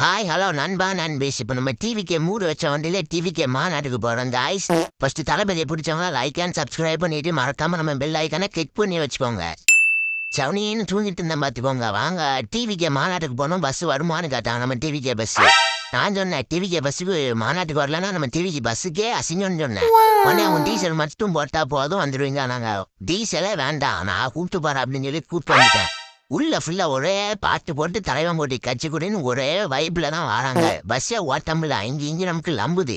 Hi hello நண்பா நண்பேஸ் இப்போ நம்ம டிவிக்கு மூடு வச்ச வண்டியில டிவிக்கு மாநாட்டுக்கு போகிறோம் guys. ஃபர்ஸ்ட் தளபதியை பிடிச்சவங்க லைக் அண்ட் சப்ஸ்கிரைப் பண்ணிட்டு மறக்காம நம்ம பெல் ஐக்கானை கிளிக் பண்ணி வச்சுக்கோங்க. சவுனின்னு தூங்கிட்டு இருந்தேன் பார்த்துக்கோங்க. வாங்க டிவிக்கு மாநாட்டுக்கு போனோம். பஸ் வருமானு கேட்டாங்க நம்ம டிவிக்கு பஸ். நான் சொன்னேன் டிவிக்கு பஸ்ஸுக்கு மாநாட்டுக்கு வரலன்னா நம்ம டிவிக்கு பஸ்ஸுக்கே அசிங்கம்னு சொன்னேன். உடனே அவங்க டீசல் மட்டும் போட்டா போதும் வந்துடுவீங்க. நாங்கள் டீசலே வேண்டாம் நான் கூப்பிட்டு போறேன் அப்படின்னு சொல்லி கூப்பிட்டு வந்துட்டேன். உள்ள ஃபுல்லா ஒரே பாட்டு போட்டு தலைவன் போட்டி கட்சி கூடன்னு ஒரே வைப்ல தான் வராங்க. பஸ்ஸே ஓட்டம்ல இங்க நமக்கு லம்புது.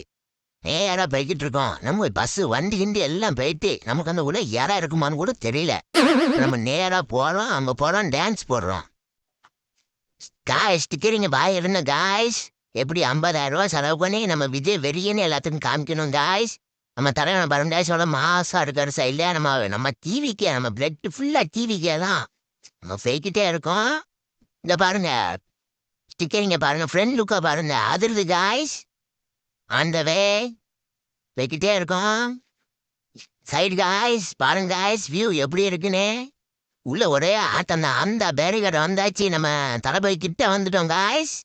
நேரா போய்கிட்டு இருக்கோம். நம்ம பஸ் வண்டி கிண்டி எல்லாம் போயிட்டு நமக்கு அந்த உள்ள யாரா இருக்குமான்னு கூட தெரியல. நம்ம நேரா போறோம், அங்க போறோம், டான்ஸ் போடுறோம். காய்ஸ் டிக்கெட்டிங்க பாய் இருந்த காய்ஸ் எப்படி 50,000 ரூபாய் செலவு பண்ணி நம்ம விஜய் வெறியன்னு எல்லாத்துக்கும் காமிக்கணும் காய்ஸ். நம்ம தலைவன் பரண்டாய்ஸோட மாசா இருக்காரு சைட்ல நம்ம டிவிக்கே நம்ம பிளட் ஃபுல்லா டிவிக்கே தான். நம்ம போய்கிட்டே இருக்கோம். இந்த பாருங்க ஸ்டிக்கரிங்க பாருங்க, ஃப்ரெண்ட் லுக்கா பாருங்க, அதிர்து காய்ஸ். அந்த வே போய்கிட்டே இருக்கோம். சைடு காய்ஸ் பாருங்க காய்ஸ், வியூ எப்படி இருக்குன்னு. உள்ள ஒரே ஆட்டம் தான். அந்த பேரிகடை வந்தாச்சு. நம்ம தளபதி கிட்ட வந்துட்டோம் காய்ஸ்.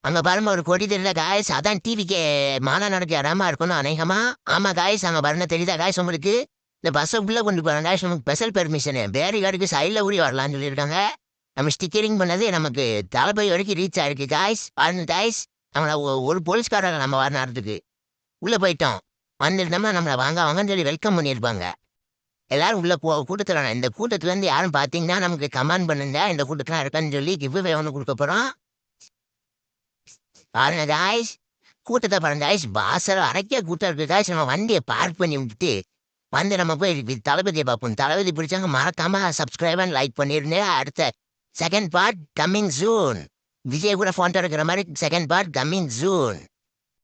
அங்க பாருங்க ஒரு கொடி தெரியல காய்ஸ். அதான் டிவிக்கு மானா நடக்க இடமா இருக்கணும் அநேகமா. ஆமா காய்ஸ் அங்க பாருங்க தெரியுதா காய்ஸ் உங்களுக்கு. இந்த பஸ்ஸை உள்ள கொண்டு போகிறாங்க காய்ஸ். நமக்கு ஸ்பெஷல் பெர்மிஷனு பேரிகார்டுக்கு சைடில் ஊறி வரலான்னு சொல்லியிருக்காங்க. நம்ம ஸ்டிக்கரிங் பண்ணது நமக்கு தளபதி வரைக்கும் ரீச் ஆயிருக்கு காய்ஸ். பாருங்க காய்ஸ் நம்மளை ஒரு போலீஸ்காரங்க நம்ம வர நேரத்துக்கு உள்ளே போயிட்டோம். வந்துட்டோம்னா நம்மளை வாங்க வாங்கன்னு சொல்லி வெல்கம் பண்ணியிருப்பாங்க. எல்லாரும் உள்ள கூட்டத்தில் இந்த கூட்டத்துலேருந்து யாரும் பார்த்தீங்கன்னா நமக்கு கமெண்ட் பண்ணுங்க. இந்த கூட்டத்தில் இருக்கான்னு சொல்லி கிவ்வே ஒன்று கொடுக்க போகிறோம். பாருங்க காய்ஸ் கூட்டத்தை பாருங்க காய்ஸ். பாசர அரைக்க கூட்டம் இருக்கு காய்ஸ். நம்ம வண்டியை பார்க் பண்ணி விட்டுட்டு வந்து நம்ம போய் தளபதியை பார்ப்போம். தளபதி பிடிச்சாங்க மறக்காம சப்ஸ்கிரைப் அண்ட் லைக் பண்ணிருந்தேன். அடுத்த second part coming June. Vijay கூட ஃபோன் இருக்கிற மாதிரி செகண்ட் பார்ட் கம்மிங் ஜூன்.